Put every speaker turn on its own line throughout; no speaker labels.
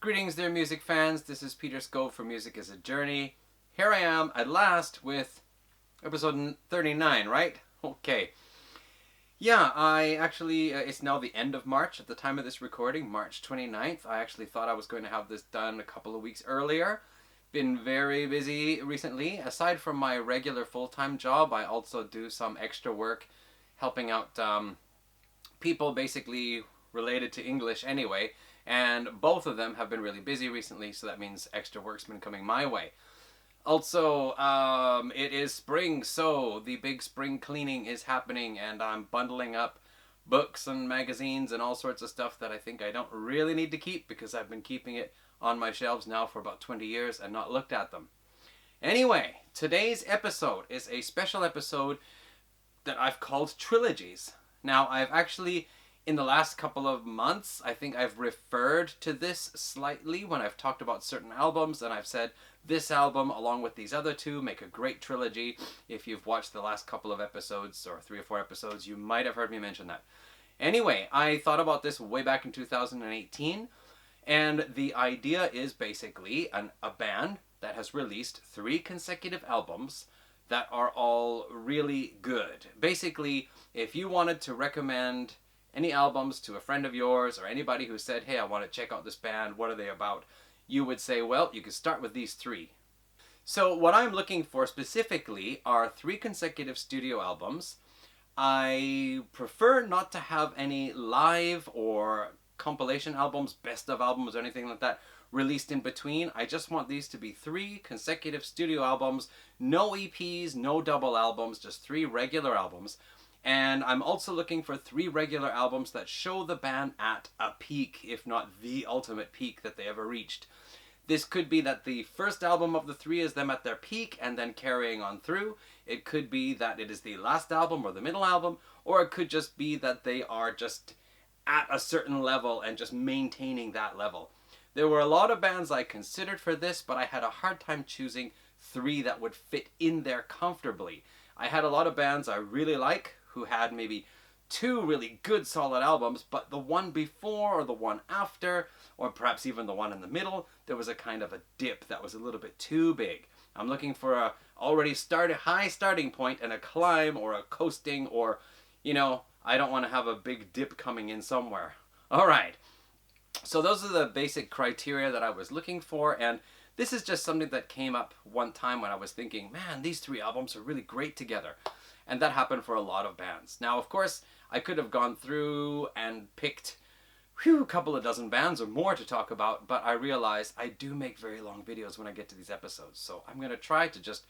Greetings there, music fans. This is Peter Scove for Music is a Journey. Here I am at last with episode 39, right? Okay. Yeah, I actually, it's now the end of March at the time of this recording, March 29th. I actually thought I was going to have this done a couple of weeks earlier. Been very busy recently. Aside from my regular full-time job, I also do some extra work helping out people basically related to English anyway. And both of them have been really busy recently, so that means extra work's been coming my way. Also, it is spring, so the big spring cleaning is happening, and I'm bundling up books and magazines and all sorts of stuff that I think I don't really need to keep because I've been keeping it on my shelves now for about 20 years and not looked at them. Anyway, today's episode is a special episode that I've called Trilogies. Now, I've actually, in the last couple of months, I think I've referred to this slightly when I've talked about certain albums, and I've said this album along with these other two make a great trilogy. If you've watched the last couple of episodes, or 3 or 4 episodes, you might have heard me mention that. Anyway, I thought about this way back in 2018, and the idea is basically a band that has released 3 consecutive albums that are all really good. Basically, if you wanted to recommend any albums to a friend of yours or anybody who said, hey, I want to check out this band, what are they about? You would say, well, you could start with these 3. So what I'm looking for specifically are 3 consecutive studio albums. I prefer not to have any live or compilation albums, best of albums, or anything like that released in between. I just want these to be 3 consecutive studio albums, no EPs, no double albums, just 3 regular albums. And I'm also looking for 3 regular albums that show the band at a peak, if not the ultimate peak that they ever reached. This could be that the first album of the 3 is them at their peak and then carrying on through. It could be that it is the last album or the middle album, or it could just be that they are just at a certain level and just maintaining that level. There were a lot of bands I considered for this, but I had a hard time choosing 3 that would fit in there comfortably. I had a lot of bands I really like who had maybe 2 really good solid albums, but the one before or the one after, or perhaps even the one in the middle, there was a kind of a dip that was a little bit too big. I'm looking for a already high starting point and a climb or a coasting, or, I don't want to have a big dip coming in somewhere. All right. So those are the basic criteria that I was looking for, and this is just something that came up one time when I was thinking, man, these 3 albums are really great together. And that happened for a lot of bands. Now, of course, I could have gone through and picked a couple of dozen bands or more to talk about, but I realized I do make very long videos when I get to these episodes. So I'm going to try to just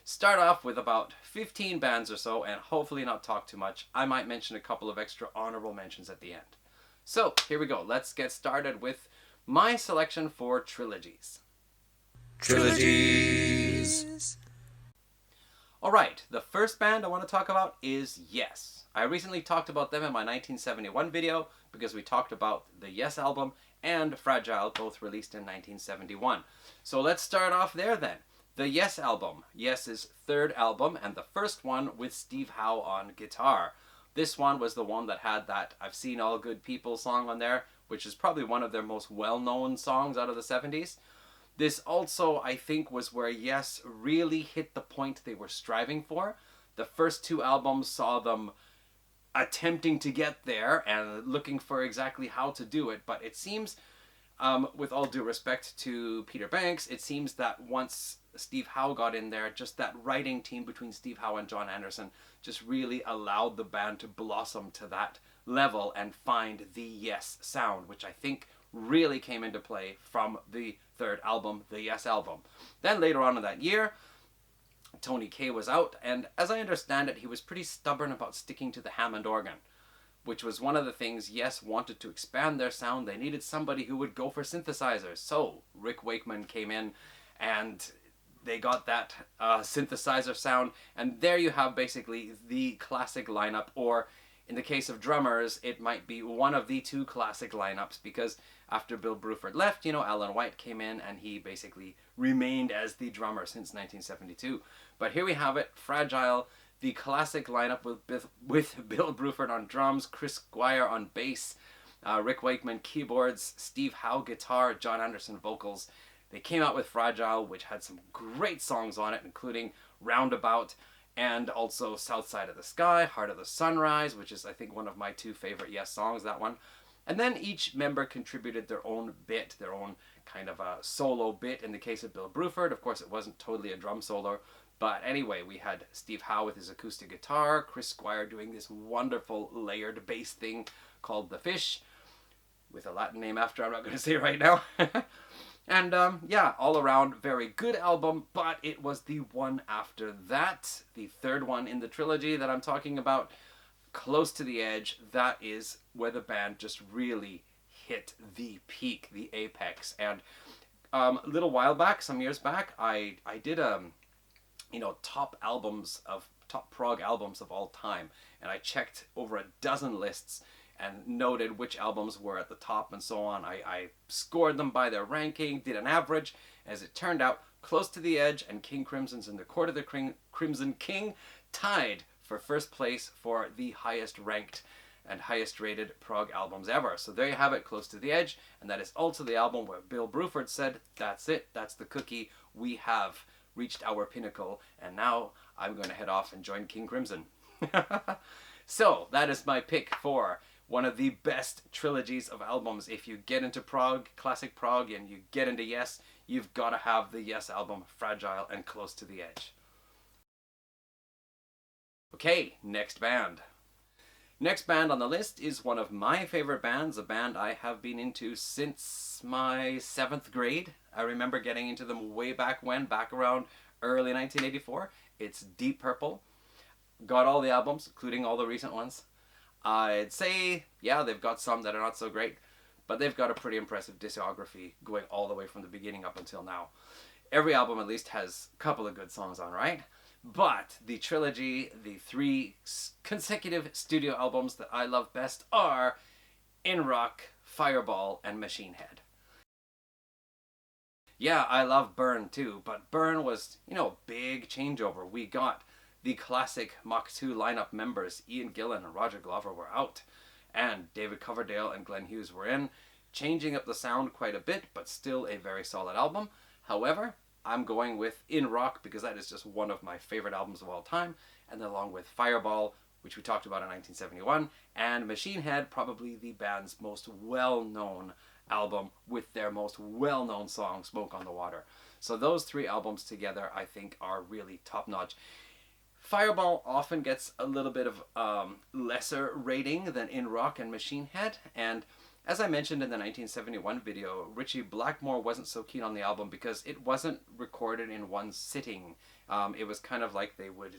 start off with about 15 bands or so and hopefully not talk too much. I might mention a couple of extra honorable mentions at the end. So here we go. Let's get started with my selection for Trilogies.
Trilogies.
Alright, the first band I want to talk about is Yes. I recently talked about them in my 1971 video because we talked about the Yes album and Fragile, both released in 1971. So let's start off there then. The Yes album, Yes's 3rd album, and the first one with Steve Howe on guitar. This one was the one that had that I've Seen All Good People song on there, which is probably one of their most well-known songs out of the 70s. This also, I think, was where Yes really hit the point they were striving for. The first 2 albums saw them attempting to get there and looking for exactly how to do it, but it seems, with all due respect to Peter Banks, it seems that once Steve Howe got in there, just that writing team between Steve Howe and John Anderson just really allowed the band to blossom to that level and find the Yes sound, which I think really came into play from the 3rd album, the Yes album. Then later on in that year, Tony Kaye was out, and as I understand it, he was pretty stubborn about sticking to the Hammond organ, which was one of the things Yes wanted to expand their sound. They needed somebody who would go for synthesizers. So Rick Wakeman came in, and they got that synthesizer sound, and there you have basically the classic lineup, or in the case of drummers, it might be one of the 2 classic lineups, because after Bill Bruford left, Alan White came in and he basically remained as the drummer since 1972. But here we have it, Fragile, the classic lineup with Bill Bruford on drums, Chris Squire on bass, Rick Wakeman keyboards, Steve Howe guitar, John Anderson vocals. They came out with Fragile, which had some great songs on it, including Roundabout and also South Side of the Sky, Heart of the Sunrise, which is, I think, one of my two favorite Yes songs, that one. And then each member contributed their own bit, their own kind of a solo bit. In the case of Bill Bruford, of course, it wasn't totally a drum solo. But anyway, we had Steve Howe with his acoustic guitar, Chris Squire doing this wonderful layered bass thing called The Fish, with a Latin name after I'm not going to say right now. And yeah, all around, very good album, but it was the one after that, the third one in the trilogy that I'm talking about, Close to the Edge. That is where the band just really hit the peak, the apex. And a little while back, some years back, I did top prog albums of all time, and I checked over a dozen lists and noted which albums were at the top and so on. I scored them by their ranking, did an average. As it turned out, Close to the Edge and King Crimson's In the Court of the Crimson King tied for first place for the highest ranked and highest rated prog albums ever. So there you have it, Close to the Edge, and that is also the album where Bill Bruford said, that's it, that's the cookie, we have reached our pinnacle, and now I'm going to head off and join King Crimson. So that is my pick for one of the best trilogies of albums. If you get into prog, classic prog, and you get into Yes, you've got to have the Yes album, Fragile and Close to the Edge. Okay, next band. Next band on the list is one of my favorite bands, a band I have been into since my 7th grade. I remember getting into them way back when, back around early 1984. It's Deep Purple. Got all the albums, including all the recent ones. I'd say, yeah, they've got some that are not so great, but they've got a pretty impressive discography going all the way from the beginning up until now. Every album at least has a couple of good songs on, right? But the trilogy, the 3 consecutive studio albums that I love best are In Rock, Fireball, and Machine Head. Yeah, I love Burn too, but Burn was, big changeover. We got the classic Mach 2 lineup members, Ian Gillan and Roger Glover, were out, and David Coverdale and Glenn Hughes were in, changing up the sound quite a bit, but still a very solid album. However, I'm going with In Rock because that is just one of my favorite albums of all time, and then along with Fireball, which we talked about in 1971, and Machine Head, probably the band's most well-known album with their most well-known song, Smoke on the Water. So those 3 albums together, I think, are really top-notch. Fireball often gets a little bit of lesser rating than In Rock and Machine Head, and as I mentioned in the 1971 video, Ritchie Blackmore wasn't so keen on the album because it wasn't recorded in one sitting. It was kind of like they would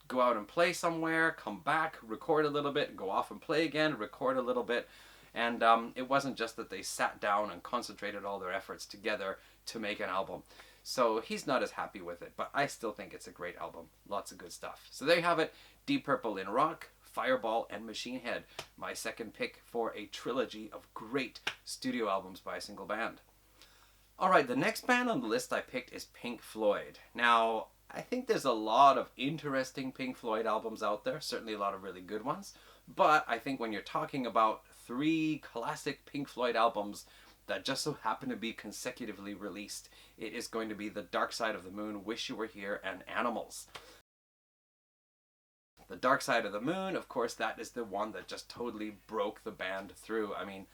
go out and play somewhere, come back, record a little bit, go off and play again, record a little bit, and it wasn't just that they sat down and concentrated all their efforts together to make an album. So he's not as happy with it, but I still think it's a great album. Lots of good stuff. So there you have it, Deep Purple, In Rock, Fireball, and Machine Head. My second pick for a trilogy of great studio albums by a single band. Alright, the next band on the list I picked is Pink Floyd. Now, I think there's a lot of interesting Pink Floyd albums out there, certainly a lot of really good ones, but I think when you're talking about 3 classic Pink Floyd albums that just so happen to be consecutively released, it is going to be The Dark Side of the Moon, Wish You Were Here, and Animals. The Dark Side of the Moon, of course, that is the one that just totally broke the band through. I mean,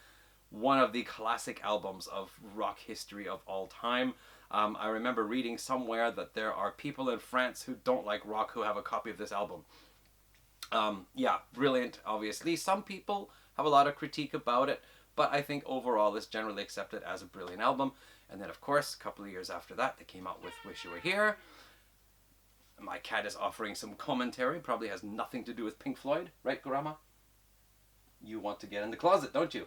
one of the classic albums of rock history of all time. I remember reading somewhere that there are people in France who don't like rock who have a copy of this album. Yeah, brilliant, obviously. Some people have a lot of critique about it, but I think overall it's generally accepted as a brilliant album. And then, of course, a couple of years after that, they came out with Wish You Were Here. My cat is offering some commentary, probably has nothing to do with Pink Floyd, right, Grandma? You want to get in the closet, don't you?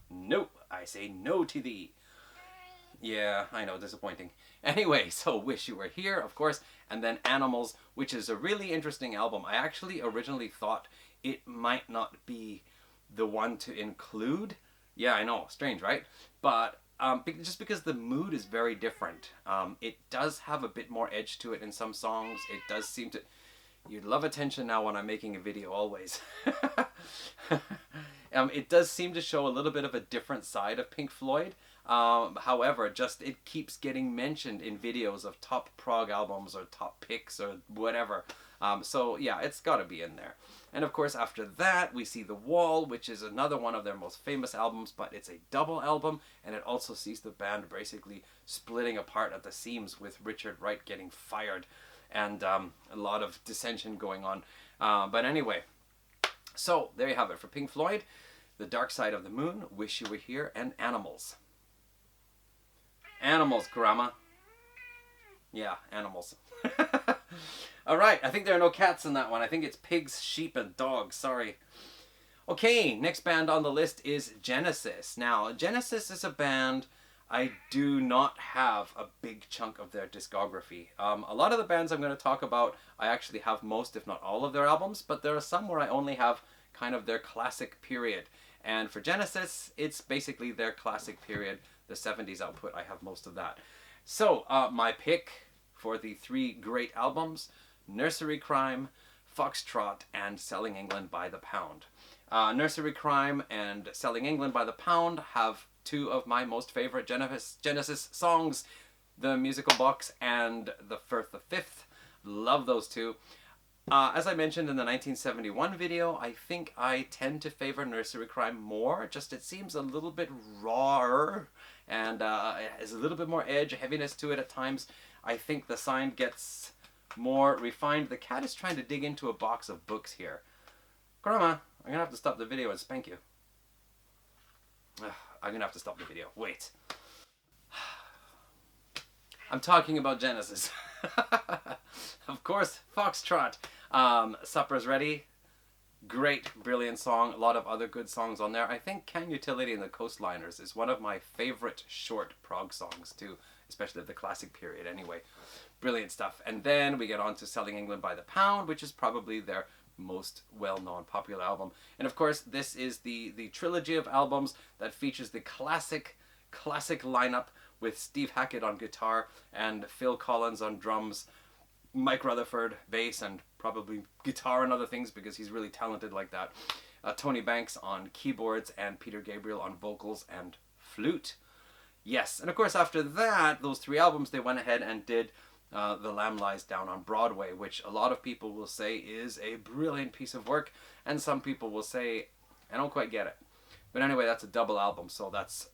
Nope, I say no to thee. Yeah, I know, disappointing. Anyway, so Wish You Were Here, of course, and then Animals, which is a really interesting album. I actually originally thought it might not be the one to include. Yeah, I know, strange, right? But just because the mood is very different. It does have a bit more edge to it in some songs. It does seem to... You'd love attention now when I'm making a video, always. It does seem to show a little bit of a different side of Pink Floyd. However, just it keeps getting mentioned in videos of top prog albums or top picks or whatever. So yeah, it's got to be in there. And of course, after that, we see The Wall, which is another one of their most famous albums, but it's a double album, and it also sees the band basically splitting apart at the seams with Richard Wright getting fired, and a lot of dissension going on. But anyway, so there you have it for Pink Floyd: The Dark Side of the Moon, Wish You Were Here, and Animals. Animals, Grandma. Yeah, animals. All right, I think there are no cats in that one. I think it's pigs, sheep, and dogs. Sorry. Okay, next band on the list is Genesis. Now, Genesis is a band I do not have a big chunk of their discography. A lot of the bands I'm going to talk about, I actually have most, if not all, of their albums, but there are some where I only have kind of their classic period. And for Genesis, it's basically their classic period, the 70s output. I have most of that. So, my pick for the 3 great albums: Nursery Crime, Foxtrot, and Selling England by the Pound. Nursery Crime and Selling England by the Pound have 2 of my most favorite Genesis songs, The Musical Box and The Firth of Fifth. Love those 2. As I mentioned in the 1971 video, I think I tend to favor Nursery Crime more. Just it seems a little bit rawer, and it has a little bit more edge, heaviness to it at times. I think the sound gets more refined. The cat is trying to dig into a box of books here. Grandma, I'm gonna have to stop the video and spank you. I'm gonna have to stop the video. Wait. I'm talking about Genesis. Of course, Foxtrot. Supper's Ready. Great, brilliant song. A lot of other good songs on there. I think Can Utility and the Coastliners is one of my favorite short prog songs too, especially of the classic period anyway. Brilliant stuff. And then we get on to Selling England by the Pound, which is probably their most well-known popular album. And of course, this is the trilogy of albums that features the classic lineup with Steve Hackett on guitar and Phil Collins on drums, Mike Rutherford bass and probably guitar and other things because he's really talented like that. Tony Banks on keyboards and Peter Gabriel on vocals and flute. Yes, and of course after that, those 3 albums, they went ahead and did The Lamb Lies Down on Broadway, which a lot of people will say is a brilliant piece of work, and some people will say, I don't quite get it. But anyway, that's a double album, so that's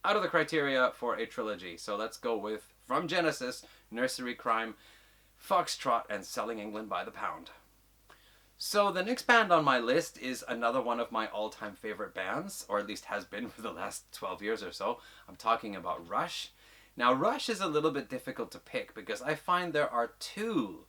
out of the criteria for a trilogy. So let's go with, from Genesis, Nursery Crime, Foxtrot, and Selling England by the Pound. So the next band on my list is another one of my all-time favorite bands, or at least has been for the last 12 years or so. I'm talking about Rush. Now, Rush is a little bit difficult to pick because I find there are 2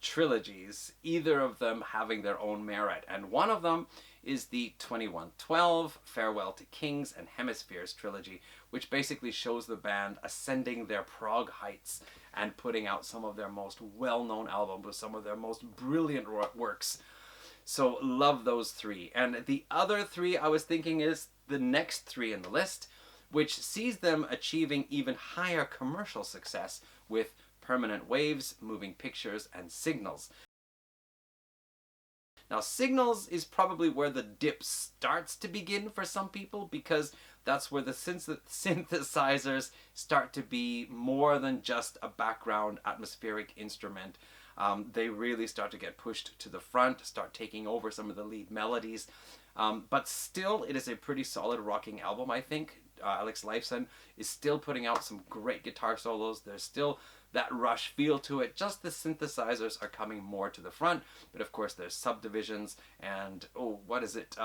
trilogies, either of them having their own merit. And one of them is the 2112, Farewell to Kings, and Hemispheres trilogy, which basically shows the band ascending their prog heights and putting out some of their most well-known albums with some of their most brilliant works. So love those 3. And the other 3 I was thinking is the next 3 in the list, which sees them achieving even higher commercial success with Permanent Waves, Moving Pictures, and Signals. Now, Signals is probably where the dip starts to begin for some people because that's where the synthesizers start to be more than just a background atmospheric instrument. They really start to get pushed to the front, start taking over some of the lead melodies. But still, it is a pretty solid rocking album, I think. Alex Lifeson is still putting out some great guitar solos. There's still that Rush feel to it. Just the synthesizers are coming more to the front. But of course, there's subdivisions and, oh, what is it?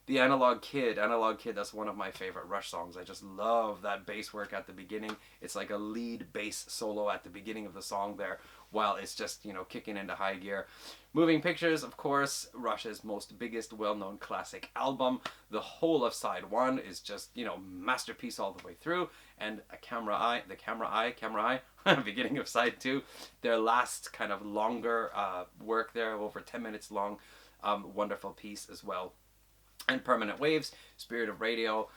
The Analog Kid. Analog Kid, that's one of my favorite Rush songs. I just love that bass work at the beginning. It's like a lead bass solo at the beginning of the song there, while it's just, you know, kicking into high gear. Moving Pictures, of course, Rush's most biggest well-known classic album. The whole of side 1 is just, you know, masterpiece all the way through. And the Camera Eye, beginning of side 2. Their last kind of longer work there, over 10 minutes long. Wonderful piece as well. And Permanent Waves, Spirit of Radio,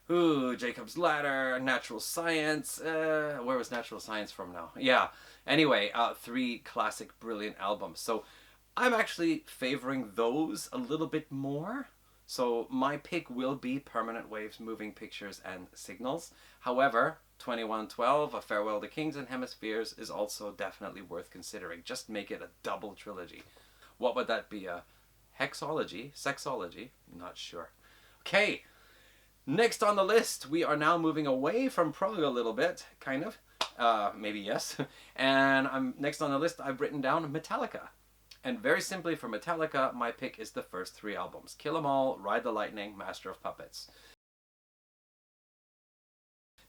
ooh, Jacob's Ladder, Natural Science. Where was Natural Science from now? Yeah. Anyway, 3 classic, brilliant albums. So I'm actually favoring those a little bit more So my pick will be Permanent Waves, Moving Pictures, and Signals. However, 2112, A Farewell to Kings and Hemispheres is also definitely worth considering. Just make it a double trilogy. What would that be? A hexology? Sexology? Not sure. Okay, next on the list, we are now moving away from prog a little bit, kind of. Maybe yes. And next on the list, I've written down Metallica. And very simply for Metallica, my pick is the first three albums. Kill 'Em All, Ride the Lightning, Master of Puppets.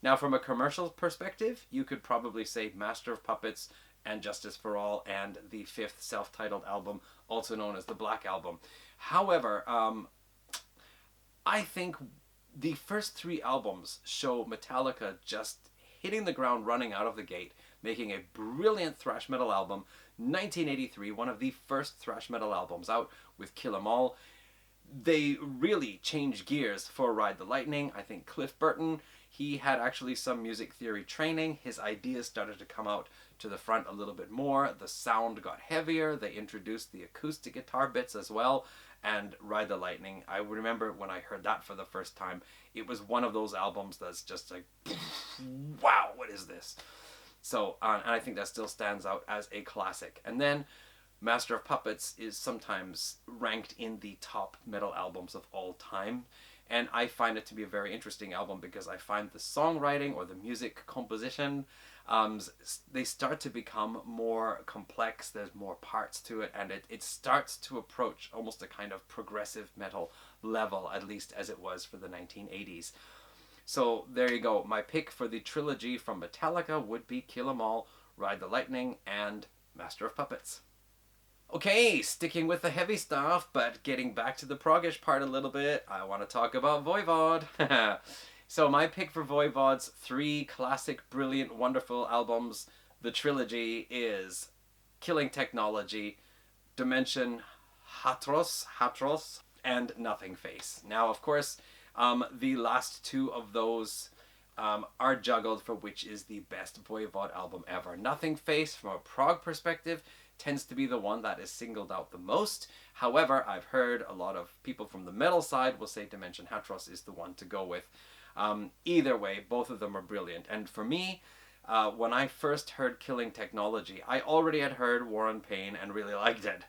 Now from a commercial perspective, you could probably say Master of Puppets and Justice for All and the fifth self-titled album, also known as the Black Album. However, I think the first three albums show Metallica just hitting the ground running out of the gate, making a brilliant thrash metal album. 1983, one of the first thrash metal albums out with Kill 'Em All. They really changed gears for Ride the Lightning. I think Cliff Burton, he had actually some music theory training. His ideas started to come out to the front a little bit more. The sound got heavier. They introduced the acoustic guitar bits as well. And Ride the Lightning, I remember when I heard that for the first time, it was one of those albums that's just like, wow, what is this? So, and I think that still stands out as a classic. And then Master of Puppets is sometimes ranked in the top metal albums of all time. And I find it to be a very interesting album because I find the songwriting or the music composition, they start to become more complex. There's more parts to it, and it starts to approach almost a kind of progressive metal level, at least as it was for the 1980s. So there you go. My pick for the trilogy from Metallica would be Kill 'Em All, Ride the Lightning, and Master of Puppets. Okay, sticking with the heavy stuff, but getting back to the proggish part a little bit, I want to talk about Voivod. So my pick for Voivod's three classic, brilliant, wonderful albums, the trilogy, is Killing Technology, Dimension Hatros, and Nothing Face. Now, of course, the last two of those are juggled for which is the best Voivod album ever. Nothing Face, from a prog perspective, tends to be the one that is singled out the most. However, I've heard a lot of people from the metal side will say Dimension Hatros is the one to go with. Either way, both of them are brilliant. And for me, when I first heard Killing Technology, I already had heard War and Pain and really liked it.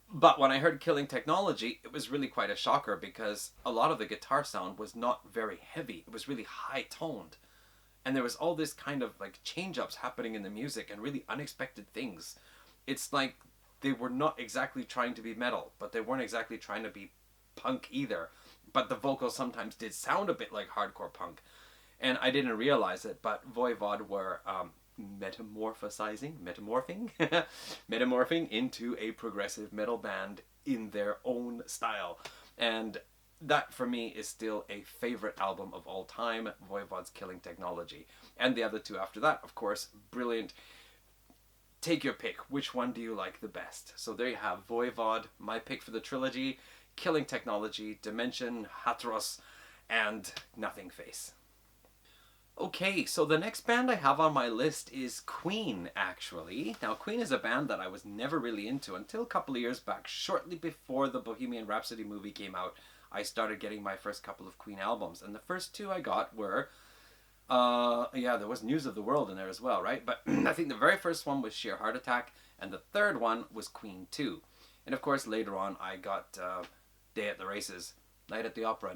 But when I heard Killing Technology, it was really quite a shocker because a lot of the guitar sound was not very heavy. It was really high toned. And there was all this kind of like change-ups happening in the music and really unexpected things. It's like they were not exactly trying to be metal, but they weren't exactly trying to be punk either. But the vocals sometimes did sound a bit like hardcore punk. And I didn't realize it, but Voivod were metamorphing into a progressive metal band in their own style. And that for me is still a favorite album of all time, Voivod's Killing Technology. And the other two after that, of course, brilliant. Take your pick. Which one do you like the best? So there you have Voivod, my pick for the trilogy, Killing Technology, Dimension, Hatros, and Nothing Face. Okay, so the next band I have on my list is Queen, actually. Now, Queen is a band that I was never really into until a couple of years back. Shortly before the Bohemian Rhapsody movie came out, I started getting my first couple of Queen albums. And the first two I got were, there was News of the World in there as well, right? But I think the very first one was Sheer Heart Attack, and the third one was Queen 2. And of course, later on, I got Day at the Races, Night at the Opera,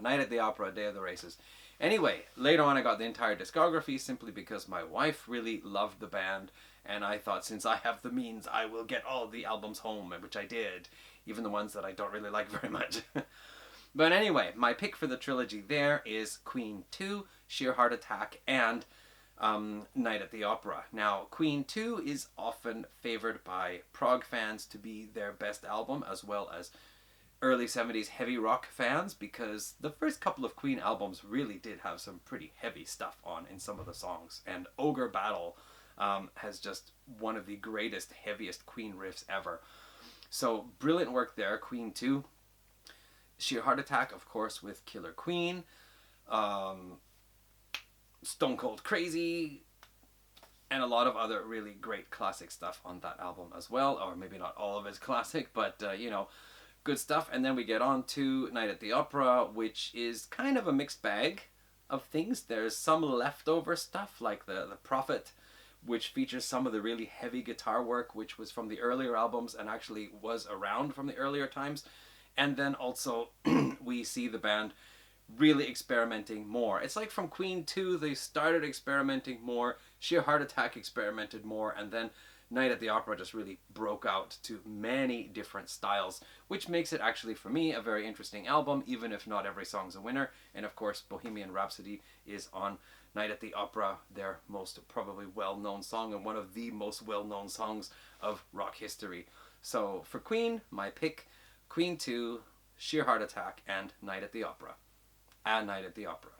Day of the Races. Anyway, later on I got the entire discography simply because my wife really loved the band, and I thought since I have the means, I will get all the albums home, which I did, even the ones that I don't really like very much. But anyway, my pick for the trilogy there is Queen 2, Sheer Heart Attack, and Night at the Opera. Now, Queen 2 is often favored by prog fans to be their best album, as well as early 70s heavy rock fans, because the first couple of Queen albums really did have some pretty heavy stuff on in some of the songs. And Ogre Battle has just one of the greatest, heaviest Queen riffs ever. So brilliant work there, Queen 2. Sheer Heart Attack, of course, with Killer Queen. Stone Cold Crazy, and a lot of other really great classic stuff on that album as well. Or maybe not all of it's classic, but good stuff. And then we get on to Night at the Opera, which is kind of a mixed bag of things. There's some leftover stuff like the Prophet, which features some of the really heavy guitar work, which was from the earlier albums and actually was around from the earlier times. And then also we see the band really experimenting more. It's like from Queen 2, they started experimenting more, Sheer Heart Attack experimented more, and then Night at the Opera just really broke out to many different styles, which makes it actually, for me, a very interesting album, even if not every song's a winner. And of course, Bohemian Rhapsody is on Night at the Opera, their most probably well-known song and one of the most well-known songs of rock history. So for Queen, my pick, Queen 2, Sheer Heart Attack, and Night at the Opera. A Night at the Opera.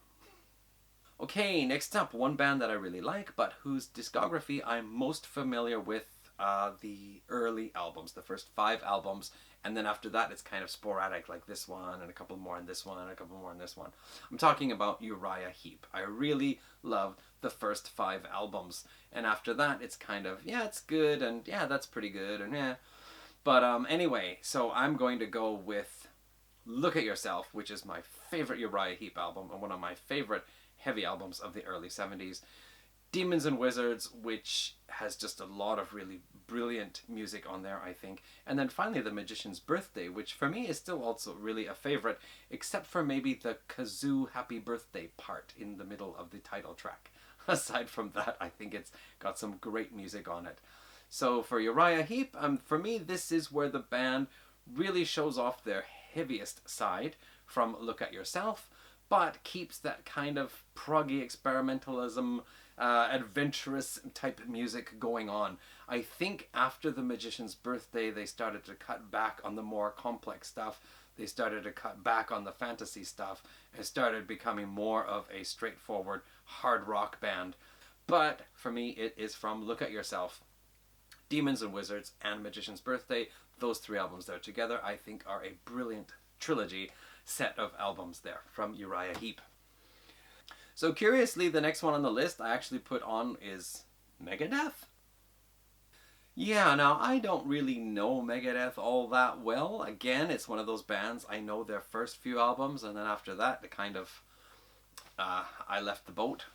Okay, next up, one band that I really like, but whose discography I'm most familiar with, the early albums, the first 5 albums, and then after that it's kind of sporadic, like this one, and a couple more in this one, and a couple more in this one. I'm talking about Uriah Heep. I really love the first 5 albums, and after that it's kind of, yeah, it's good, and yeah, that's pretty good, and yeah. But anyway, so I'm going to go with Look at Yourself, which is my favorite Uriah Heep album, and one of my favorite heavy albums of the early 70s. Demons and Wizards, which has just a lot of really brilliant music on there, I think. And then finally The Magician's Birthday, which for me is still also really a favorite, except for maybe the kazoo happy birthday part in the middle of the title track. Aside from that, I think it's got some great music on it. So for Uriah Heep, for me, this is where the band really shows off their heaviest side from Look at Yourself, but keeps that kind of proggy experimentalism, adventurous type music going on. I think after The Magician's Birthday, they started to cut back on the more complex stuff. They started to cut back on the fantasy stuff and started becoming more of a straightforward hard rock band. But for me, it is from Look at Yourself, Demons and Wizards, and Magician's Birthday. Those 3 albums there together, I think, are a brilliant trilogy set of albums there from Uriah Heep. So curiously, the next one on the list I actually put on is Megadeth. Yeah, now I don't really know Megadeth all that well. Again, it's one of those bands, I know their first few albums, and then after that, it kind of, I left the boat.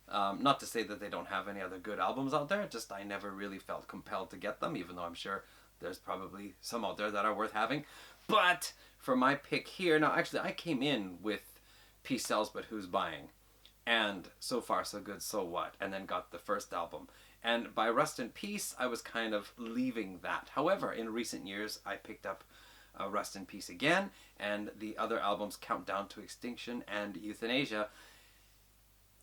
Not to say that they don't have any other good albums out there, just I never really felt compelled to get them, even though I'm sure there's probably some out there that are worth having. But for my pick here, now actually I came in with Peace Sells But Who's Buying, and So Far So Good So What, and then got the first album. And by Rust in Peace, I was kind of leaving that. However, in recent years, I picked up Rust in Peace again, and the other albums, Countdown to Extinction and Euthanasia.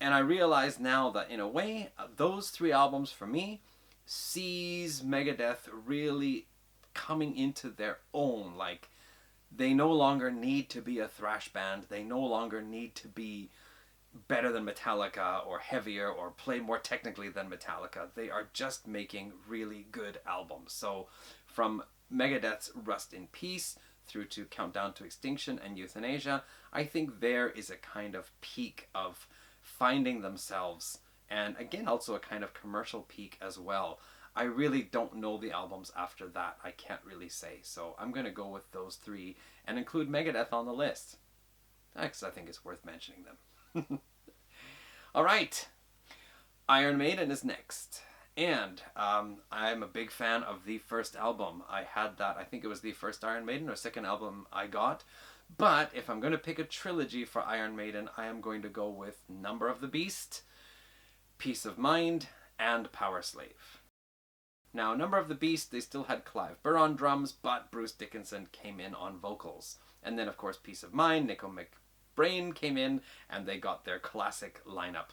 And I realize now that, in a way, those 3 albums for me sees Megadeth really coming into their own. Like, they no longer need to be a thrash band. They no longer need to be better than Metallica or heavier or play more technically than Metallica. They are just making really good albums. So from Megadeth's Rust in Peace through to Countdown to Extinction and Euthanasia, I think there is a kind of peak of finding themselves, and again also a kind of commercial peak as well. I really don't know the albums after that. I can't really say. So I'm going to go with those 3 and include Megadeth on the list, because I think it's worth mentioning them. Alright, Iron Maiden is next. And I'm a big fan of the first album. I had that, I think it was the first Iron Maiden or second album I got. But if I'm going to pick a trilogy for Iron Maiden, I am going to go with Number of the Beast, Peace of Mind, and Power Slave. Now, Number of the Beast, they still had Clive Burr on drums, but Bruce Dickinson came in on vocals. And then, of course, Peace of Mind, Nico McBrain came in, and they got their classic lineup.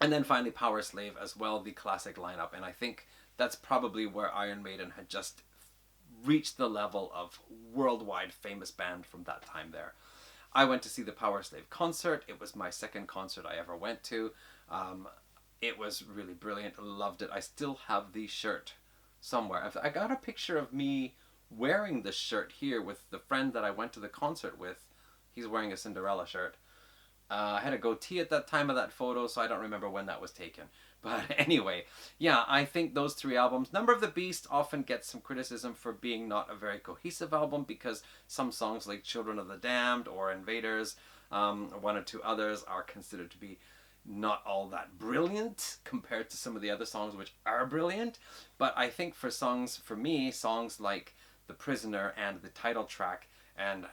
And then finally Power Slave as well, the classic lineup. And I think that's probably where Iron Maiden had just reached the level of worldwide famous band from that time there. I went to see the Power Slave concert. It was my second concert I ever went to. It was really brilliant. Loved it. I still have the shirt somewhere. I got a picture of me wearing the shirt here with the friend that I went to the concert with. He's wearing a Cinderella shirt. I had a goatee at that time of that photo, so I don't remember when that was taken. But anyway, yeah, I think those three albums. Number of the Beast often gets some criticism for being not a very cohesive album because some songs like Children of the Damned or Invaders, one or two others, are considered to be not all that brilliant compared to some of the other songs which are brilliant. But I think for songs, for me, songs like The Prisoner and the title track and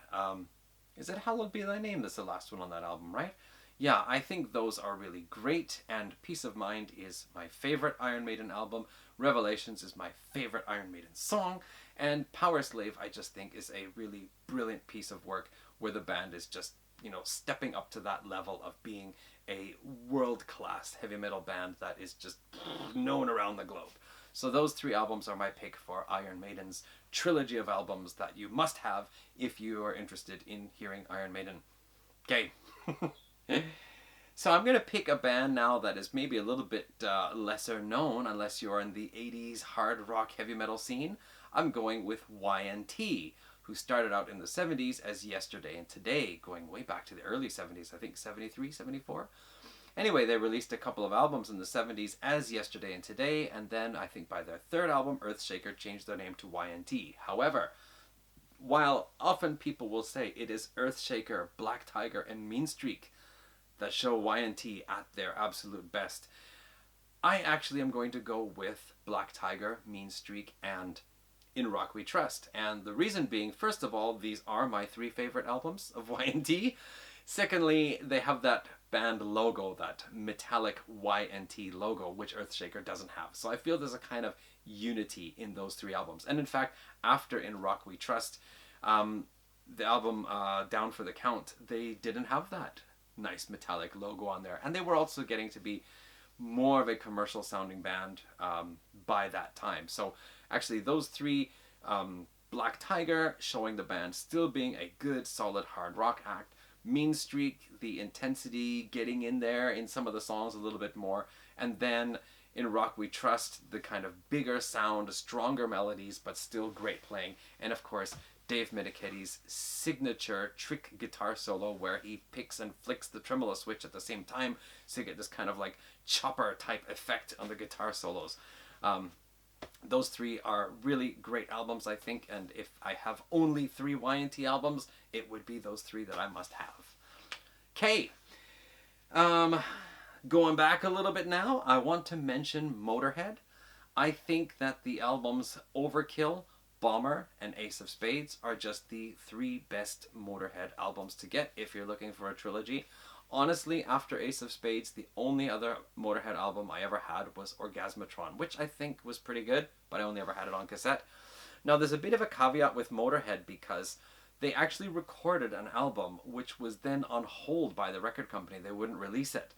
is it Hallowed Be Thy Name? That's the last one on that album, right? Yeah, I think those are really great, and Peace of Mind is my favorite Iron Maiden album. Revelations is my favorite Iron Maiden song, and Power Slave I just think is a really brilliant piece of work where the band is just, stepping up to that level of being a world-class heavy metal band that is just known around the globe. So those three albums are my pick for Iron Maiden's trilogy of albums that you must have if you are interested in hearing Iron Maiden. Okay. So I'm going to pick a band now that is maybe a little bit lesser known unless you're in the 80s hard rock heavy metal scene. I'm going with Y&T, who started out in the 70s as Yesterday and Today, going way back to the early 70s, I think 73, 74. Anyway, they released a couple of albums in the 70s as Yesterday and Today, and then I think by their third album, Earthshaker, changed their name to Y&T. However, while often people will say it is Earthshaker, Black Tiger, and Mean Streak that show Y&T at their absolute best, I actually am going to go with Black Tiger, Mean Streak, and In Rock We Trust. And the reason being, first of all, these are my three favorite albums of Y&T. Secondly, they have that band logo, that metallic Y&T logo, which Earthshaker doesn't have. So I feel there's a kind of unity in those three albums. And in fact, after In Rock We Trust, the album Down for the Count, they didn't have that nice metallic logo on there. And they were also getting to be more of a commercial sounding band by that time. So actually those three, Black Tiger showing the band still being a good solid hard rock act, Mean Streak, the intensity, getting in there in some of the songs a little bit more, and then In Rock We Trust, the kind of bigger sound, stronger melodies, but still great playing. And of course, Dave Meniketti's signature trick guitar solo where he picks and flicks the tremolo switch at the same time, so you get this kind of like chopper type effect on the guitar solos. Those three are really great albums, I think, and if I have only three Y&T albums, it would be those three that I must have. Okay. Going back a little bit now, I want to mention Motorhead. I think that the albums Overkill, Bomber, and Ace of Spades are just the three best Motorhead albums to get if you're looking for a trilogy. Honestly, after Ace of Spades, the only other Motorhead album I ever had was Orgasmatron, which I think was pretty good, but I only ever had it on cassette. Now, there's a bit of a caveat with Motorhead because they actually recorded an album which was then on hold by the record company. They wouldn't release it.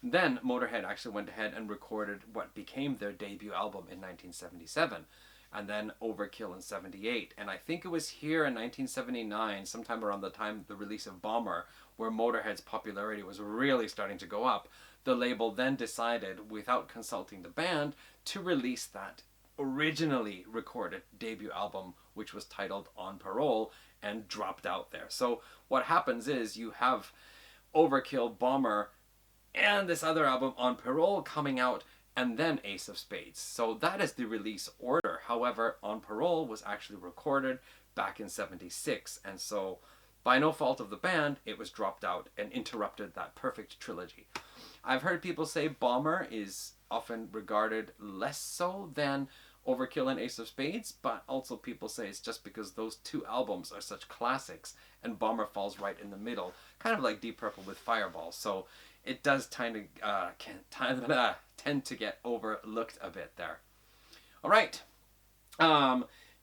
Then Motorhead actually went ahead and recorded what became their debut album in 1977. And then Overkill in 78. And I think it was here in 1979, sometime around the time of the release of Bomber, where Motorhead's popularity was really starting to go up. The label then decided, without consulting the band, to release that originally recorded debut album, which was titled On Parole, and dropped out there. So what happens is you have Overkill, Bomber, and this other album On Parole coming out, and then Ace of Spades. So that is the release order. However, On Parole was actually recorded back in 76, and so by no fault of the band, it was dropped out and interrupted that perfect trilogy. I've heard people say Bomber is often regarded less so than Overkill and Ace of Spades, but also people say it's just because those two albums are such classics, and Bomber falls right in the middle, kind of like Deep Purple with Fireball. So it does tend to get overlooked a bit there. All right.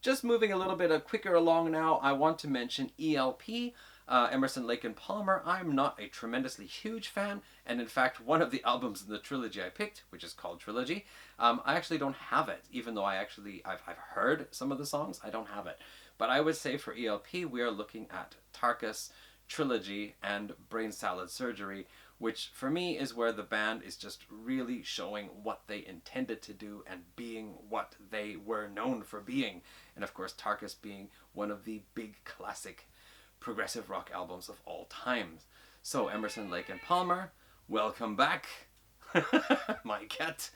Just moving a little bit quicker along now, I want to mention ELP, Emerson, Lake and Palmer. I'm not a tremendously huge fan, and in fact, one of the albums in the trilogy I picked, which is called Trilogy, I actually don't have it, even though I've heard some of the songs. I don't have it. But I would say for ELP, we are looking at Tarkus, Trilogy, and Brain Salad Surgery, which for me is where the band is just really showing what they intended to do and being what they were known for being. And of course, Tarkus being one of the big classic progressive rock albums of all time. So Emerson, Lake and Palmer, welcome back. My cat.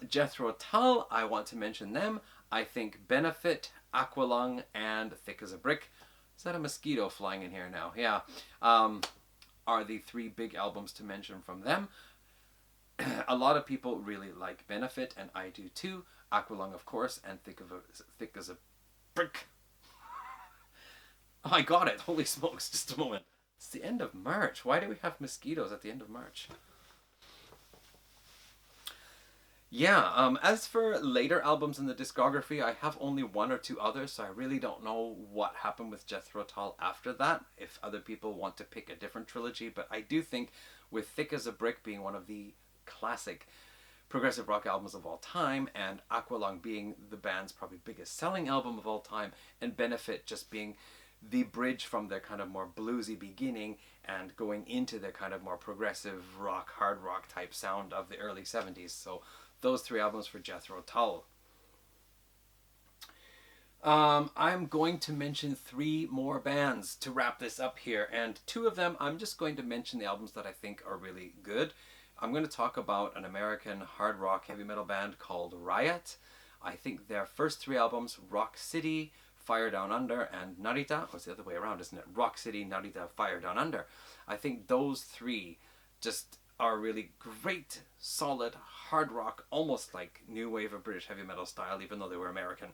Jethro Tull, I want to mention them. I think Benefit, Aqualung, and Thick as a Brick. Is that a mosquito flying in here now? Yeah. Are the three big albums to mention from them. A lot of people really like Benefit, and I do too. Aqualung, of course, and Thick as a Brick. Oh, I got it. Holy smokes, just a moment. It's the end of March. Why do we have mosquitoes at the end of March? Yeah, as for later albums in the discography, I have only one or two others, so I really don't know what happened with Jethro Tull after that, if other people want to pick a different trilogy, but I do think with Thick as a Brick being one of the classic progressive rock albums of all time, and Aqualung being the band's probably biggest selling album of all time, and Benefit just being the bridge from their kind of more bluesy beginning and going into their kind of more progressive rock, hard rock type sound of the early 70s. So those three albums for Jethro Tull. I'm going to mention three more bands to wrap this up here, and two of them I'm just going to mention the albums that I think are really good. I'm going to talk about an American hard rock heavy metal band called Riot. I think their first three albums, Rock City, Fire Down Under, and Narita, or it's the other way around, isn't it? Rock City, Narita, Fire Down Under. I think those three just are really great, solid, hard rock, almost like new wave of British heavy metal style, even though they were American.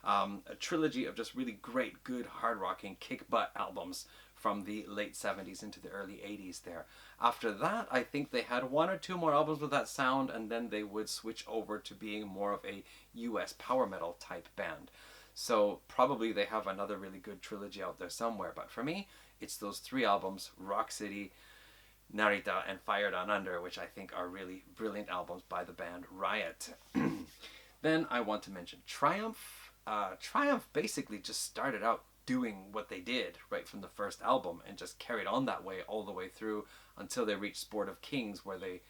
A trilogy of just really great, good, hard rocking, kick butt albums from the late 70s into the early 80s there. After that, I think they had one or two more albums with that sound, and then they would switch over to being more of a US power metal type band. So probably they have another really good trilogy out there somewhere, but for me, it's those three albums, Rock City, Narita, and Fire Down Under, which I think are really brilliant albums by the band Riot. Then I want to mention Triumph. Triumph basically just started out doing what they did right from the first album and just carried on that way all the way through until they reached Sport of Kings, where they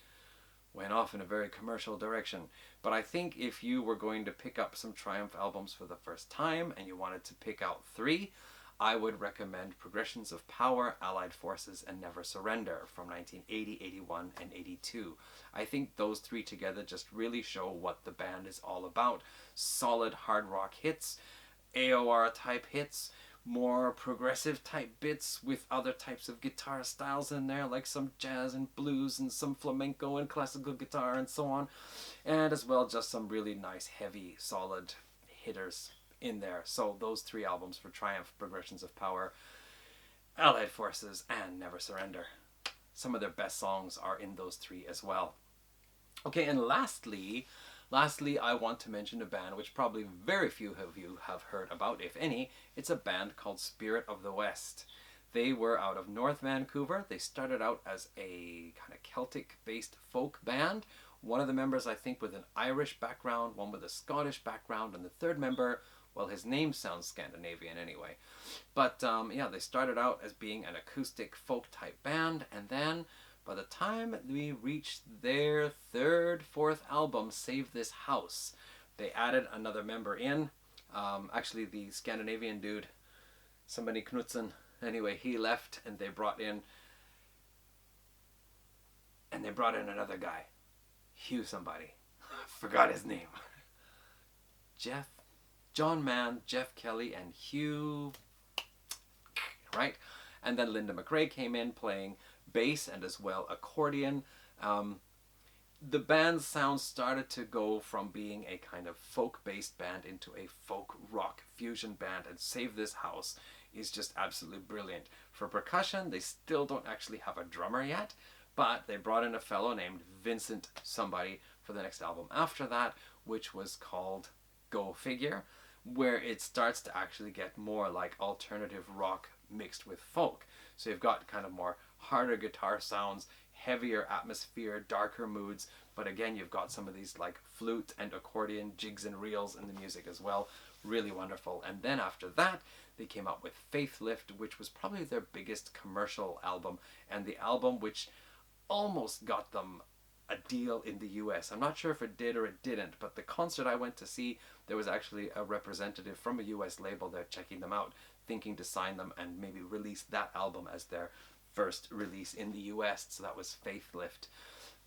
went off in a very commercial direction. But I think if you were going to pick up some Triumph albums for the first time and you wanted to pick out three, I would recommend Progressions of Power, Allied Forces, and Never Surrender from 1980, 81, and 82. I think those three together just really show what the band is all about. Solid hard rock hits, AOR type hits, more progressive type bits with other types of guitar styles in there, like some jazz and blues and some flamenco and classical guitar and so on. And as well, just some really nice, heavy, solid hitters in there. So those three albums for Triumph, Progressions of Power, Allied Forces, and Never Surrender. Some of their best songs are in those three as well. Okay, and lastly, I want to mention a band which probably very few of you have heard about, if any. It's a band called Spirit of the West. They were out of North Vancouver. They started out as a kind of Celtic-based folk band. One of the members, I think, with an Irish background, one with a Scottish background, and the third member, well, his name sounds Scandinavian anyway. But yeah, they started out as being an acoustic folk type band, and then by the time we reached their third, fourth album, Save This House, they added another member in. Actually, the Scandinavian dude, somebody Knudsen, anyway, he left, and they brought in another guy. Hugh somebody. Forgot his name. John Mann, Jeff Kelly, and Hugh, right? And then Linda McRae came in playing bass and as well accordion. The band's sound started to go from being a kind of folk-based band into a folk rock fusion band, and Save This House is just absolutely brilliant. For percussion, they still don't actually have a drummer yet, but they brought in a fellow named Vincent somebody for the next album after that, which was called Go Figure, where it starts to actually get more like alternative rock mixed with folk. So you've got kind of more harder guitar sounds, heavier atmosphere, darker moods, but again you've got some of these like flute and accordion jigs and reels in the music as well. Really wonderful. And then after that they came out with Faith Lift, which was probably their biggest commercial album, and the album which almost got them a deal in the US. I'm not sure if it did or it didn't, but the concert I went to see, there was actually a representative from a US label there checking them out. thinking to sign them and maybe release that album as their first release in the US. So that was Faith Lift.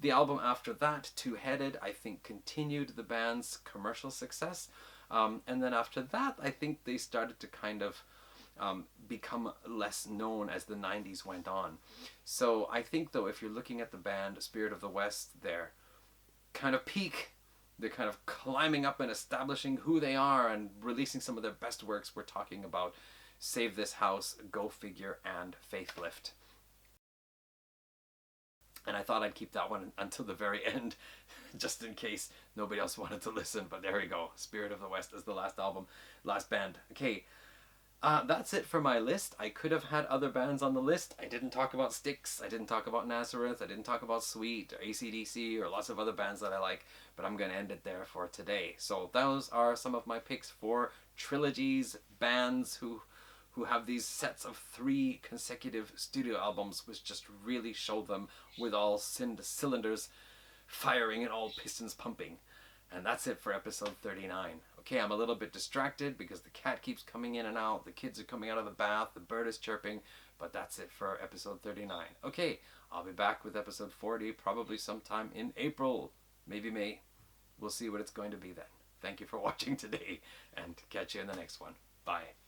The album after that, Two Headed, I think continued the band's commercial success. And then after that, I think they started to kind of become less known as the 90s went on. So I think, though, if you're looking at the band Spirit of the West, they're kind of peak. They're kind of climbing up and establishing who they are and releasing some of their best works. We're talking about Save This House, Go Figure, and Faith Lift. And I thought I'd keep that one until the very end, just in case nobody else wanted to listen. But there we go. Spirit of the West is the last album, last band. Okay, that's it for my list. I could have had other bands on the list. I didn't talk about Styx. I didn't talk about Nazareth. I didn't talk about Sweet or AC/DC or lots of other bands that I like. But I'm going to end it there for today. So those are some of my picks for Trilogies, bands who have these sets of 3 consecutive studio albums, which just really show them with all cylinders firing and all pistons pumping. And that's it for episode 39. Okay, I'm a little bit distracted because the cat keeps coming in and out, the kids are coming out of the bath, the bird is chirping, but that's it for episode 39. Okay, I'll be back with episode 40 probably sometime in April, maybe May. We'll see what it's going to be then. Thank you for watching today, and catch you in the next one. Bye.